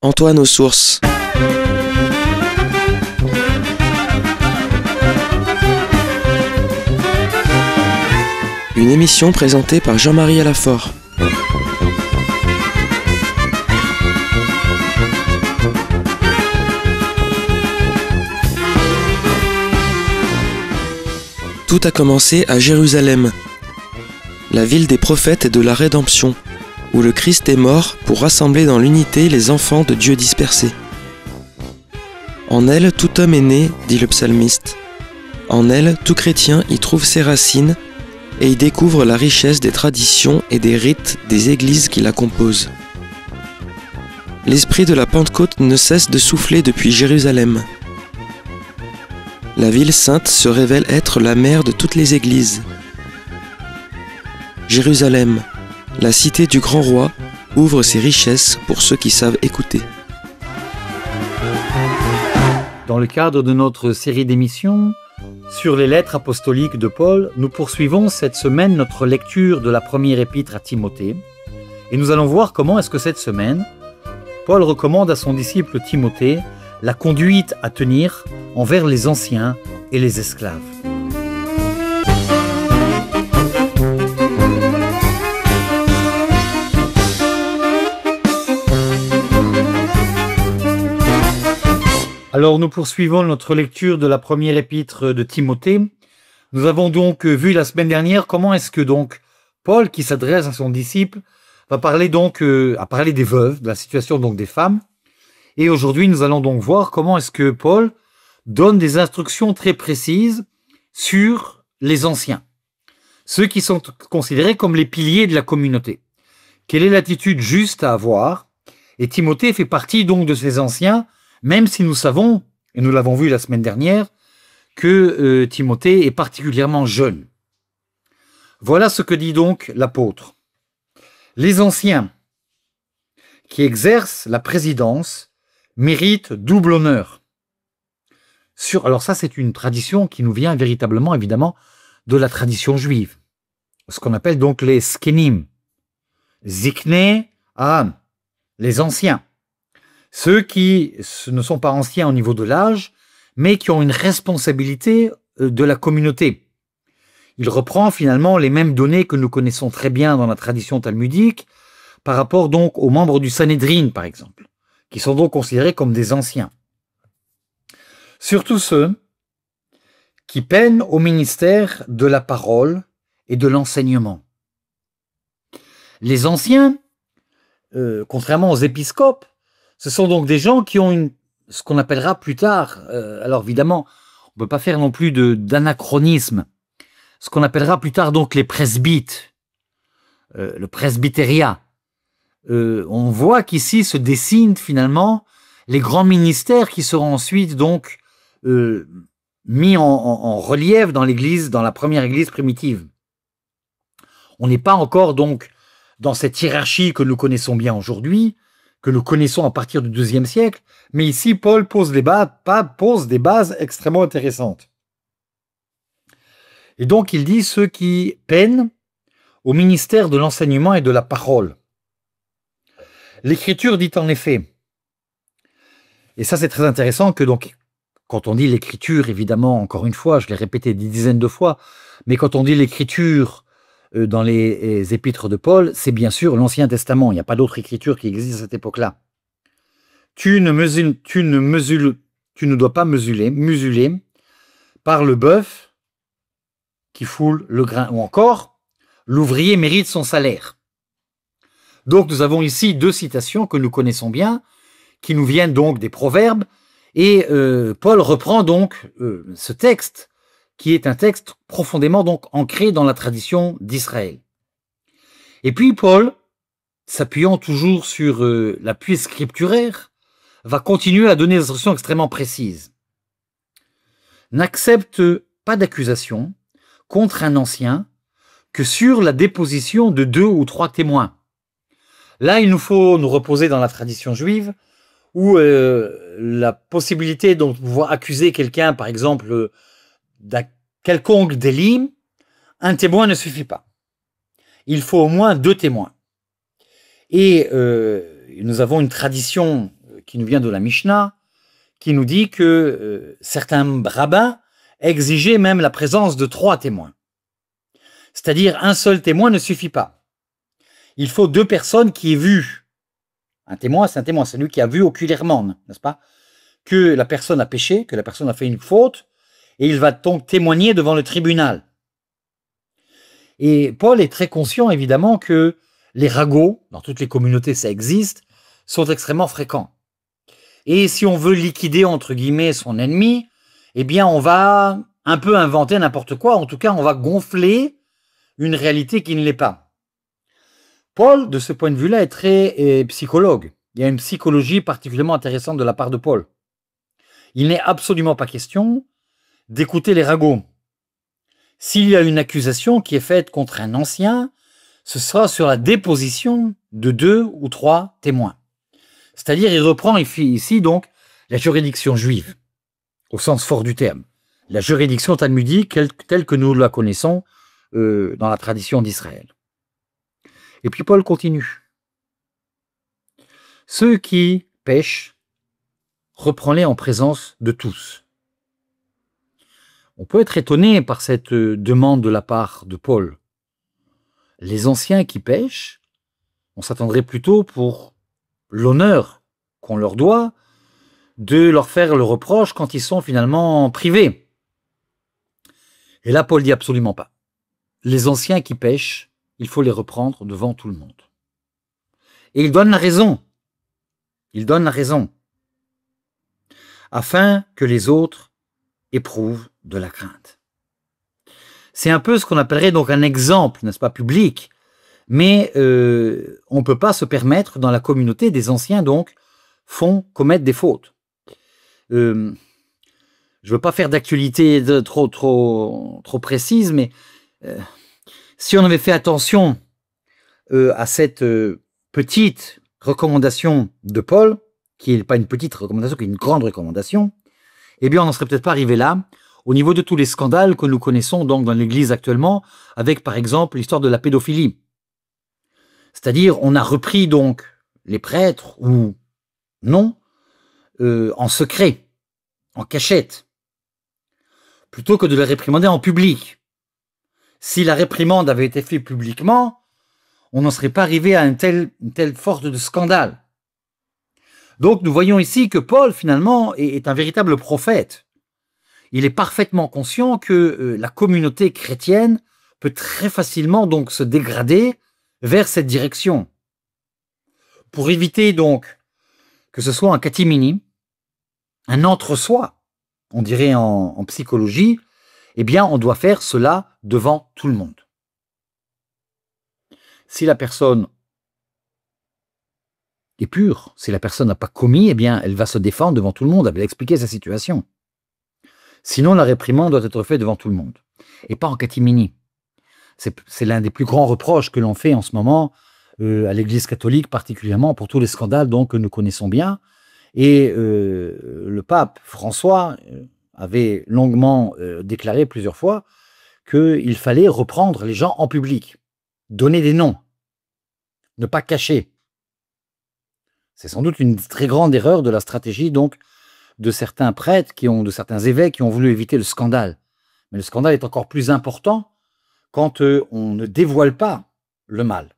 Antoine aux sources. Une émission présentée par Jean-Marie Alafort. Tout a commencé à Jérusalem, la ville des prophètes et de la rédemption, où le Christ est mort pour rassembler dans l'unité les enfants de Dieu dispersés. En elle, tout homme est né, dit le psalmiste. En elle, tout chrétien y trouve ses racines et y découvre la richesse des traditions et des rites des églises qui la composent. L'esprit de la Pentecôte ne cesse de souffler depuis Jérusalem. La ville sainte se révèle être la mère de toutes les églises. Jérusalem, la cité du grand roi, ouvre ses richesses pour ceux qui savent écouter. Dans le cadre de notre série d'émissions sur les lettres apostoliques de Paul, nous poursuivons cette semaine notre lecture de la première épître à Timothée. Et nous allons voir comment est-ce que cette semaine, Paul recommande à son disciple Timothée la conduite à tenir envers les anciens et les esclaves. Alors nous poursuivons notre lecture de la première épître de Timothée. Nous avons donc vu la semaine dernière comment est-ce que donc Paul, qui s'adresse à son disciple, va parler donc à parler des veuves, de la situation donc des femmes. Et aujourd'hui, nous allons donc voir comment est-ce que Paul donne des instructions très précises sur les anciens, ceux qui sont considérés comme les piliers de la communauté. Quelle est l'attitude juste à avoir? Et Timothée fait partie donc de ces anciens, même si nous savons, et nous l'avons vu la semaine dernière, que Timothée est particulièrement jeune. Voilà ce que dit donc l'apôtre. Les anciens qui exercent la présidence méritent double honneur. Alors ça, c'est une tradition qui nous vient véritablement, évidemment, de la tradition juive. Ce qu'on appelle donc les skenim. Zikne Aham, les anciens. Ceux qui ne sont pas anciens au niveau de l'âge, mais qui ont une responsabilité de la communauté. Il reprend finalement les mêmes données que nous connaissons très bien dans la tradition talmudique, par rapport donc aux membres du Sanhédrin, par exemple, qui sont donc considérés comme des anciens. Surtout ceux qui peinent au ministère de la parole et de l'enseignement. Les anciens, contrairement aux épiscopes, ce sont donc des gens qui ont ce qu'on appellera plus tard, alors évidemment, on ne peut pas faire non plus d'anachronisme, ce qu'on appellera plus tard donc les presbytes, le presbytériat. On voit qu'ici se dessinent finalement les grands ministères qui seront ensuite donc mis en relief dans l'église, dans la première église primitive. On n'est pas encore donc dans cette hiérarchie que nous connaissons bien aujourd'hui, que nous connaissons à partir du IIe siècle, mais ici Paul pose des bases extrêmement intéressantes. Et donc il dit ceux qui peinent au ministère de l'enseignement et de la parole. L'Écriture dit en effet, et ça c'est très intéressant que donc, quand on dit l'Écriture, évidemment, encore une fois, je l'ai répété des dizaines de fois, mais quand on dit l'Écriture dans les épîtres de Paul, c'est bien sûr l'Ancien Testament, il n'y a pas d'autre écriture qui existe à cette époque-là. Tu ne dois pas musuler par le bœuf qui foule le grain, ou encore, l'ouvrier mérite son salaire. Donc nous avons ici deux citations que nous connaissons bien, qui nous viennent donc des Proverbes, et Paul reprend donc ce texte, qui est un texte profondément donc ancré dans la tradition d'Israël. Et puis Paul, s'appuyant toujours sur l'appui scripturaire, va continuer à donner des instructions extrêmement précises. N'accepte pas d'accusation contre un ancien que sur la déposition de 2 ou 3 témoins. Là, il nous faut nous reposer dans la tradition juive, où la possibilité de pouvoir accuser quelqu'un, par exemple, d'un quelconque délit, un témoin ne suffit pas. Il faut au moins 2 témoins. Et nous avons une tradition qui nous vient de la Mishnah, qui nous dit que certains rabbins exigeaient même la présence de 3 témoins. C'est-à-dire un seul témoin ne suffit pas. Il faut 2 personnes qui aient vu. Un témoin, c'est celui qui a vu oculairement, n'est-ce pas, que la personne a péché, que la personne a fait une faute, et il va donc témoigner devant le tribunal. Et Paul est très conscient, évidemment, que les ragots, dans toutes les communautés ça existe, sont extrêmement fréquents. Et si on veut liquider, entre guillemets, son ennemi, eh bien, on va un peu inventer n'importe quoi. En tout cas, on va gonfler une réalité qui ne l'est pas. Paul, de ce point de vue-là, est très psychologue. Il y a une psychologie particulièrement intéressante de la part de Paul. Il n'est absolument pas question d'écouter les ragots. S'il y a une accusation qui est faite contre un ancien, ce sera sur la déposition de 2 ou 3 témoins. C'est-à-dire, il reprend ici donc la juridiction juive, au sens fort du terme. La juridiction talmudique telle que nous la connaissons dans la tradition d'Israël. Et puis Paul continue. Ceux qui pêchent, reprends-les en présence de tous. On peut être étonné par cette demande de la part de Paul. Les anciens qui pêchent, on s'attendrait plutôt pour l'honneur qu'on leur doit de leur faire le reproche quand ils sont finalement privés. Et là, Paul dit absolument pas. Les anciens qui pêchent, il faut les reprendre devant tout le monde. Et il donne la raison. Il donne la raison. Afin que les autres éprouvent de la crainte. C'est un peu ce qu'on appellerait donc un exemple, n'est-ce pas, public. Mais on ne peut pas se permettre dans la communauté des anciens, donc, commettre des fautes. Je ne veux pas faire d'actualité trop précise, mais si on avait fait attention à cette petite recommandation de Paul, qui n'est pas une petite recommandation, qui est une grande recommandation, eh bien on n'en serait peut-être pas arrivé là, au niveau de tous les scandales que nous connaissons donc dans l'Église actuellement, avec par exemple l'histoire de la pédophilie. C'est-à-dire, on a repris donc les prêtres, ou non, en secret, en cachette, plutôt que de les réprimander en public. Si la réprimande avait été faite publiquement, on n'en serait pas arrivé à une telle force de scandale. Donc nous voyons ici que Paul, finalement, est un véritable prophète. Il est parfaitement conscient que la communauté chrétienne peut très facilement donc se dégrader vers cette direction. Pour éviter donc que ce soit un catimini, un entre-soi, on dirait en psychologie, eh bien on doit faire cela devant tout le monde. Si la personne est pure, si la personne n'a pas commis, eh bien elle va se défendre devant tout le monde, elle va expliquer sa situation. Sinon la réprimande doit être faite devant tout le monde, et pas en catimini. C'est l'un des plus grands reproches que l'on fait en ce moment à l'Église catholique, particulièrement pour tous les scandales donc, que nous connaissons bien. Et le pape François avait longuement déclaré plusieurs fois qu'il fallait reprendre les gens en public, donner des noms, ne pas cacher. C'est sans doute une très grande erreur de la stratégie donc de certains prêtres, de certains évêques qui ont voulu éviter le scandale. Mais le scandale est encore plus important quand on ne dévoile pas le mal.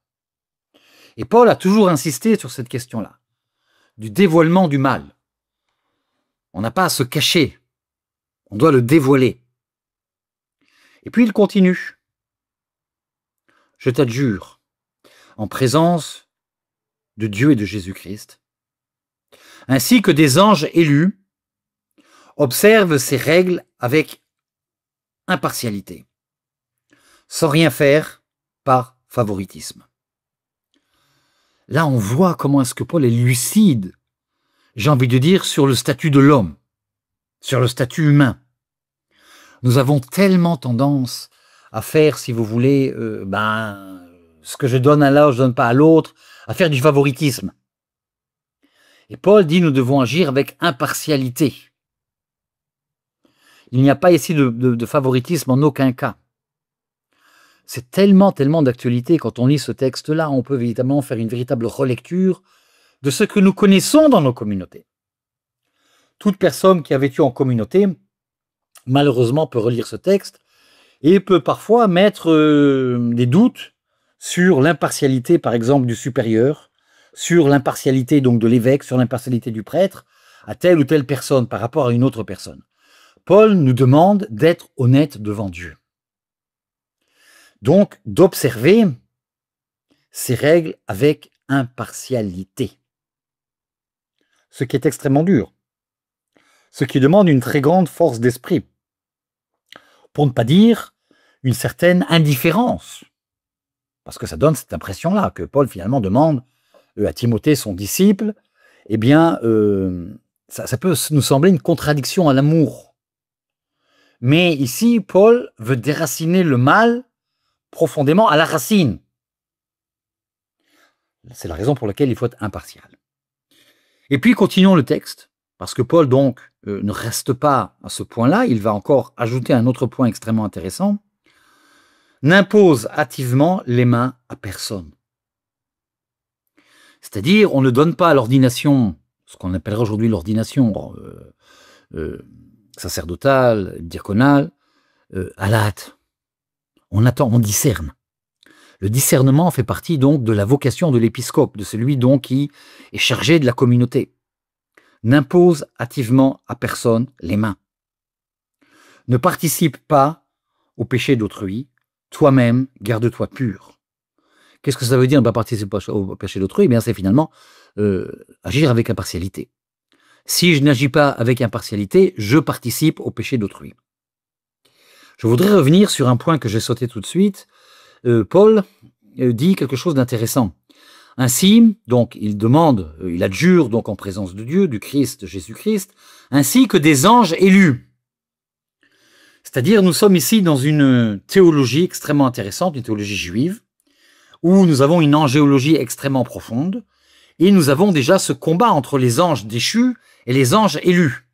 Et Paul a toujours insisté sur cette question-là, du dévoilement du mal. On n'a pas à se cacher, on doit le dévoiler. Et puis il continue. Je t'adjure, en présence de Dieu et de Jésus-Christ, ainsi que des anges élus, observe ces règles avec impartialité, sans rien faire par favoritisme. Là, on voit comment est-ce que Paul est lucide, j'ai envie de dire, sur le statut de l'homme, sur le statut humain. Nous avons tellement tendance à faire, si vous voulez, ce que je donne à l'un, je ne donne pas à l'autre, à faire du favoritisme. Et Paul dit, nous devons agir avec impartialité. Il n'y a pas ici de favoritisme en aucun cas. C'est tellement d'actualité quand on lit ce texte-là, on peut évidemment faire une véritable relecture de ce que nous connaissons dans nos communautés. toute personne qui a vécu en communauté, malheureusement, peut relire ce texte et peut parfois mettre des doutes sur l'impartialité, par exemple, du supérieur, sur l'impartialité donc de l'évêque, sur l'impartialité du prêtre, à telle ou telle personne par rapport à une autre personne. Paul nous demande d'être honnête devant Dieu. Donc, d'observer ces règles avec impartialité. Ce qui est extrêmement dur. Ce qui demande une très grande force d'esprit. Pour ne pas dire une certaine indifférence. Parce que ça donne cette impression-là, que Paul finalement demande à Timothée, son disciple, eh bien, ça peut nous sembler une contradiction à l'amour. Mais ici, Paul veut déraciner le mal profondément à la racine. C'est la raison pour laquelle il faut être impartial. Et puis, continuons le texte, parce que Paul, donc, ne reste pas à ce point-là, il va encore ajouter un autre point extrêmement intéressant. N'impose hâtivement les mains à personne. C'est-à-dire, on ne donne pas l'ordination, ce qu'on appellerait aujourd'hui l'ordination sacerdotale, diaconale, à la hâte. On attend, on discerne. Le discernement fait partie donc de la vocation de l'épiscope, de celui donc qui est chargé de la communauté. N'impose hâtivement à personne les mains. Ne participe pas au péché d'autrui, toi-même garde-toi pur. Qu'est-ce que ça veut dire ne pas participer au péché d'autrui? Eh bien, c'est finalement agir avec impartialité. Si je n'agis pas avec impartialité, je participe au péché d'autrui. Je voudrais revenir sur un point que j'ai sauté tout de suite. Paul dit quelque chose d'intéressant. Ainsi, donc, il adjure donc en présence de Dieu, du Christ, Jésus-Christ, ainsi que des anges élus. C'est-à-dire, nous sommes ici dans une théologie extrêmement intéressante, une théologie juive, où nous avons une angéologie extrêmement profonde, et nous avons déjà ce combat entre les anges déchus et les anges élus.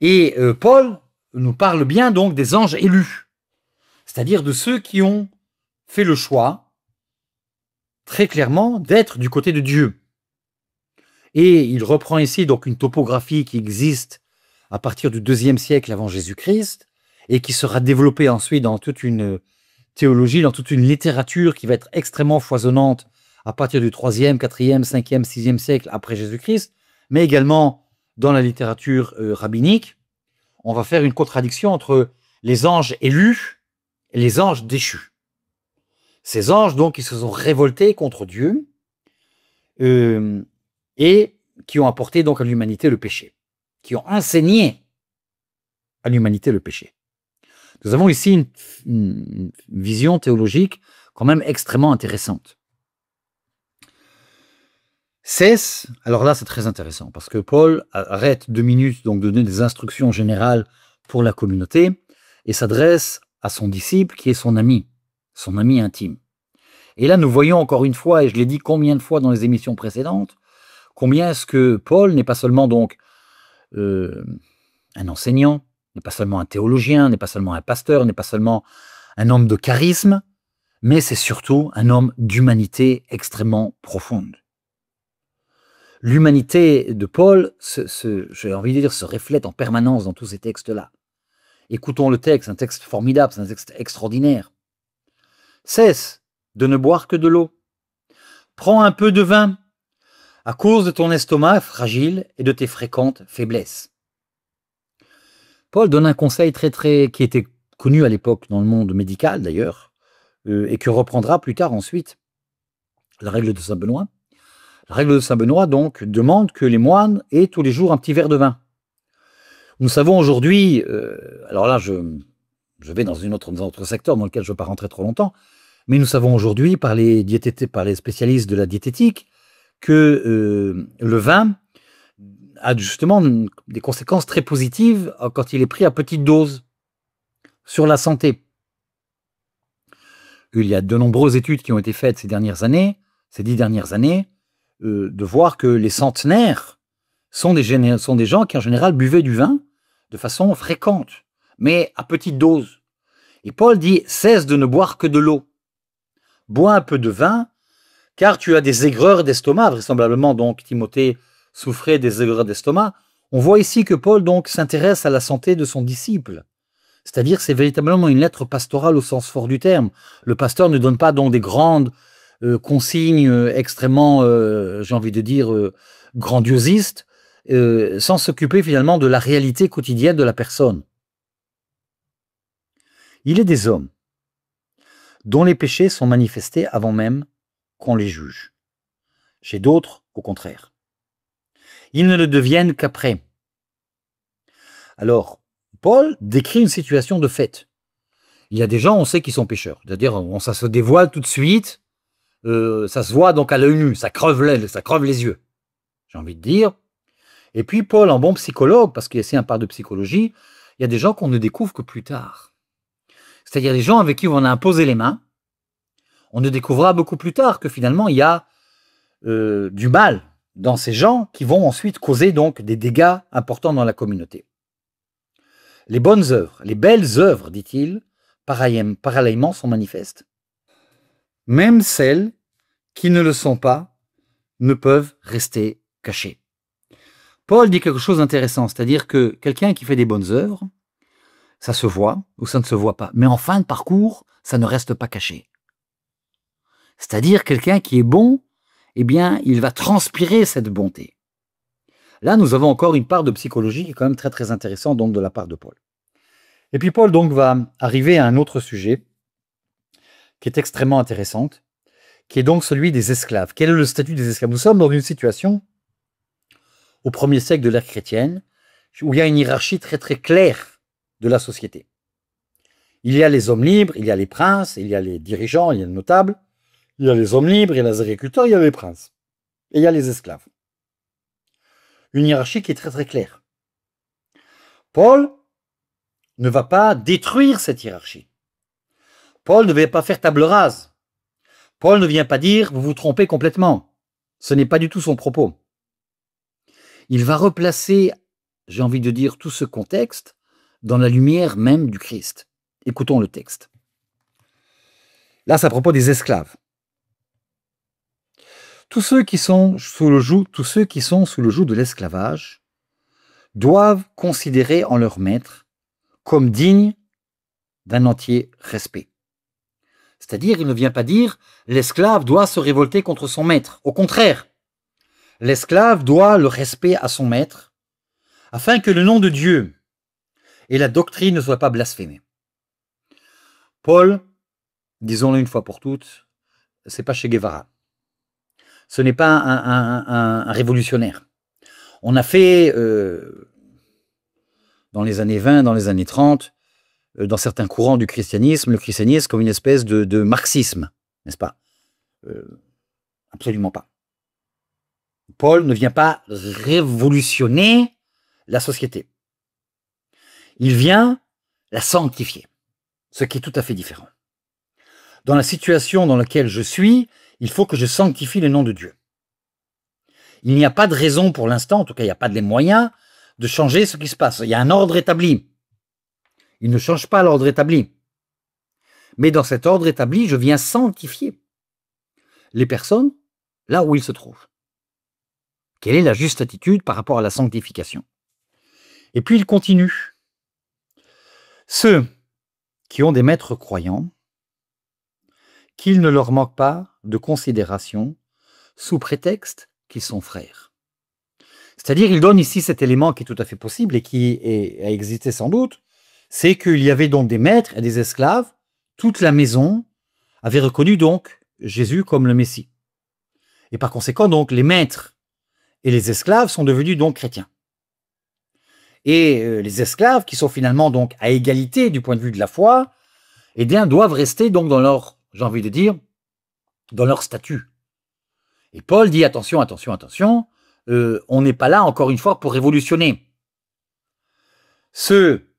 Et Paul nous parle bien donc des anges élus, c'est-à-dire de ceux qui ont fait le choix, très clairement, d'être du côté de Dieu. Et il reprend ici donc une topographie qui existe à partir du IIe siècle avant Jésus-Christ, et qui sera développée ensuite dans toute une théologie, dans toute une littérature qui va être extrêmement foisonnante à partir du IIIe, IVe, Ve, VIe siècle après Jésus-Christ, mais également dans la littérature rabbinique. On va faire une contradiction entre les anges élus et les anges déchus. Ces anges, donc, qui se sont révoltés contre Dieu et qui ont apporté donc à l'humanité le péché, qui ont enseigné à l'humanité le péché. Nous avons ici une vision théologique quand même extrêmement intéressante. Cesse, alors là c'est très intéressant, parce que Paul arrête 2 minutes donc de donner des instructions générales pour la communauté et s'adresse à son disciple qui est son ami intime. Et là nous voyons encore une fois, et je l'ai dit combien de fois dans les émissions précédentes, combien est-ce que Paul n'est pas seulement donc un enseignant, n'est pas seulement un théologien, n'est pas seulement un pasteur, n'est pas seulement un homme de charisme, mais c'est surtout un homme d'humanité extrêmement profonde. L'humanité de Paul, j'ai envie de dire, se reflète en permanence dans tous ces textes-là. Écoutons le texte, un texte formidable, c'est un texte extraordinaire. Cesse de ne boire que de l'eau. Prends un peu de vin, à cause de ton estomac fragile et de tes fréquentes faiblesses. Paul donne un conseil qui était connu à l'époque dans le monde médical d'ailleurs, et que reprendra plus tard ensuite la règle de Saint Benoît. La règle de Saint Benoît, donc, demande que les moines aient tous les jours un petit verre de vin. Nous savons aujourd'hui, alors là, je vais dans un autre secteur dans lequel je ne vais pas rentrer trop longtemps, mais nous savons aujourd'hui, par les spécialistes de la diététique, que le vin a justement des conséquences très positives quand il est pris à petite dose sur la santé. Il y a de nombreuses études qui ont été faites ces 10 dernières années, de voir que les centenaires sont des gens qui en général buvaient du vin de façon fréquente, mais à petite dose. Et Paul dit, cesse de ne boire que de l'eau. Bois un peu de vin, car tu as des aigreurs d'estomac, vraisemblablement donc Timothée souffrait des aigreurs d'estomac. On voit ici que Paul donc s'intéresse à la santé de son disciple. C'est-à-dire c'est véritablement une lettre pastorale au sens fort du terme. Le pasteur ne donne pas donc des grandes consignes extrêmement, j'ai envie de dire, grandiosistes, sans s'occuper finalement de la réalité quotidienne de la personne. Il est des hommes dont les péchés sont manifestés avant même qu'on les juge. Chez d'autres, au contraire. Ils ne le deviennent qu'après. Alors, Paul décrit une situation de fait. Il y a des gens, on sait qu'ils sont pécheurs. C'est-à-dire, ça se dévoile tout de suite, ça se voit donc à l'œil nu, ça creve les yeux, j'ai envie de dire. Et puis Paul, en bon psychologue, parce qu'il y a aussi un part de psychologie, il y a des gens qu'on ne découvre que plus tard. C'est-à-dire des gens avec qui on a imposé les mains, on ne découvrira beaucoup plus tard que finalement il y a du mal dans ces gens qui vont ensuite causer donc des dégâts importants dans la communauté. Les bonnes œuvres, les belles œuvres, dit-il, pareillement sont manifestes. Même celles qui ne le sont pas ne peuvent rester cachées. Paul dit quelque chose d'intéressant, c'est-à-dire que quelqu'un qui fait des bonnes œuvres, ça se voit ou ça ne se voit pas. Mais en fin de parcours, ça ne reste pas caché. C'est-à-dire quelqu'un qui est bon, eh bien, il va transpirer cette bonté. Là, nous avons encore une part de psychologie qui est quand même très très intéressante donc de la part de Paul. Et puis Paul donc va arriver à un autre sujet qui est extrêmement intéressant, qui est donc celui des esclaves. Quel est le statut des esclaves? Nous sommes dans une situation au 1er siècle de l'ère chrétienne où il y a une hiérarchie très très claire de la société. Il y a les hommes libres, il y a les princes, il y a les dirigeants, il y a les notables, il y a les hommes libres, il y a les agriculteurs, il y a les princes. Et il y a les esclaves. Une hiérarchie qui est très très claire. Paul ne va pas détruire cette hiérarchie. Paul ne vient pas faire table rase. Paul ne vient pas dire « vous vous trompez complètement ». Ce n'est pas du tout son propos. Il va replacer, j'ai envie de dire, tout ce contexte dans la lumière même du Christ. Écoutons le texte. Là, c'est à propos des esclaves. Tous ceux qui sont sous le joug de l'esclavage doivent considérer en leur maître comme digne d'un entier respect. C'est-à-dire, il ne vient pas dire l'esclave doit se révolter contre son maître. Au contraire, l'esclave doit le respect à son maître afin que le nom de Dieu et la doctrine ne soient pas blasphémés. Paul, disons-le une fois pour toutes, c'est pas Che Guevara. Ce n'est pas un révolutionnaire. On a fait, dans les années 20, dans les années 30, dans certains courants du christianisme, le christianisme comme une espèce de marxisme, n'est-ce pas? Absolument pas. Paul ne vient pas révolutionner la société. Il vient la sanctifier, ce qui est tout à fait différent. Dans la situation dans laquelle je suis, il faut que je sanctifie le nom de Dieu. Il n'y a pas de raison pour l'instant, en tout cas il n'y a pas de les moyens de changer ce qui se passe. Il y a un ordre établi. Il ne change pas l'ordre établi. Mais dans cet ordre établi, je viens sanctifier les personnes là où ils se trouvent. Quelle est la juste attitude par rapport à la sanctification? Et puis il continue. Ceux qui ont des maîtres croyants, qu'il ne leur manque pas de considération sous prétexte qu'ils sont frères. C'est-à-dire, il donne ici cet élément qui est tout à fait possible et qui a existé sans doute, c'est qu'il y avait donc des maîtres et des esclaves, toute la maison avait reconnu donc Jésus comme le Messie. Et par conséquent, donc, les maîtres et les esclaves sont devenus donc chrétiens. Et les esclaves, qui sont finalement donc à égalité du point de vue de la foi, eh bien, doivent rester donc dans leur, j'ai envie de dire, dans leur statut. Et Paul dit attention, attention, attention, on n'est pas là encore une fois pour révolutionner. Ceux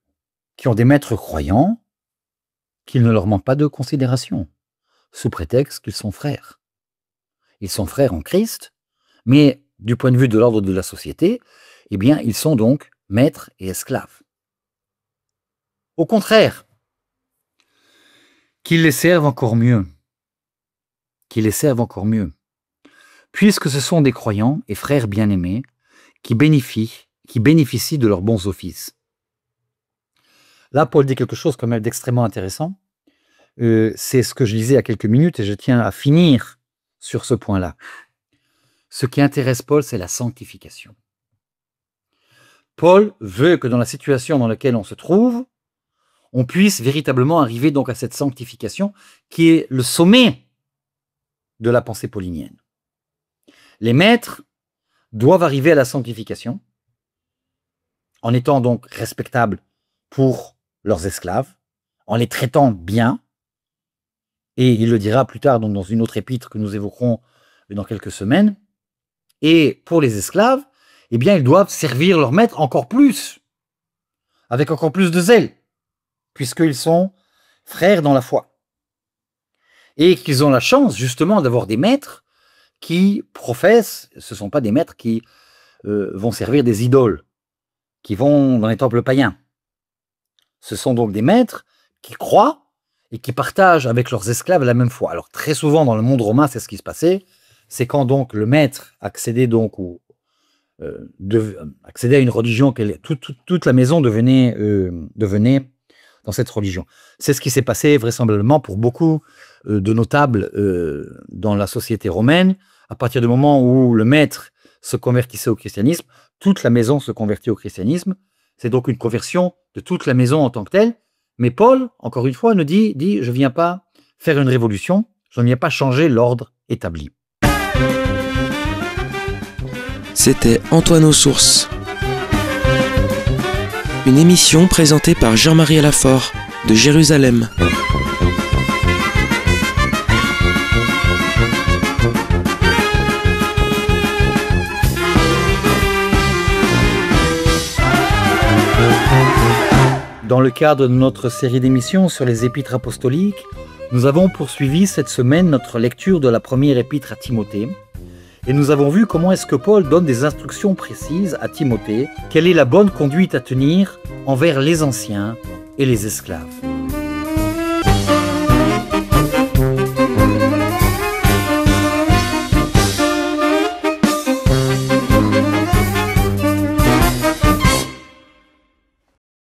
qui ont des maîtres croyants, qu'il ne leur manque pas de considération, sous prétexte qu'ils sont frères. Ils sont frères en Christ, mais du point de vue de l'ordre de la société, eh bien, ils sont donc maîtres et esclaves. Au contraire, qu'ils les servent encore mieux, puisque ce sont des croyants et frères bien-aimés qui bénéficient qui bénéficient de leurs bons offices. Là, Paul dit quelque chose quand même d'extrêmement intéressant. C'est ce que je disais il y a quelques minutes et je tiens à finir sur ce point-là. Ce qui intéresse Paul, c'est la sanctification. Paul veut que dans la situation dans laquelle on se trouve, on puisse véritablement arriver donc à cette sanctification qui est le sommet de la pensée paulinienne. Les maîtres doivent arriver à la sanctification en étant donc respectables pour leurs esclaves, en les traitant bien, et il le dira plus tard donc dans une autre épître que nous évoquerons dans quelques semaines. Et pour les esclaves, eh bien, ils doivent servir leur maître encore plus, avec encore plus de zèle, puisqu'ils sont frères dans la foi. Et qu'ils ont la chance, justement, d'avoir des maîtres qui professent, ce ne sont pas des maîtres qui vont servir des idoles, qui vont dans les temples païens. Ce sont donc des maîtres qui croient et qui partagent avec leurs esclaves la même foi. Alors, très souvent, dans le monde romain, c'est ce qui se passait. C'est quand donc le maître accédait donc accédait à une religion, toute la maison devenait dans cette religion. C'est ce qui s'est passé vraisemblablement pour beaucoup de notables dans la société romaine. À partir du moment où le maître se convertissait au christianisme, toute la maison se convertit au christianisme. C'est donc une conversion de toute la maison en tant que telle. Mais Paul, encore une fois, nous dit je ne viens pas faire une révolution, je ne viens pas changer l'ordre établi. C'était Antoine aux Sources. Une émission présentée par Jean-Marie Alafort de Jérusalem. Dans le cadre de notre série d'émissions sur les épîtres apostoliques, nous avons poursuivi cette semaine notre lecture de la première épître à Timothée. Et nous avons vu comment est-ce que Paul donne des instructions précises à Timothée, quelle est la bonne conduite à tenir envers les anciens et les esclaves.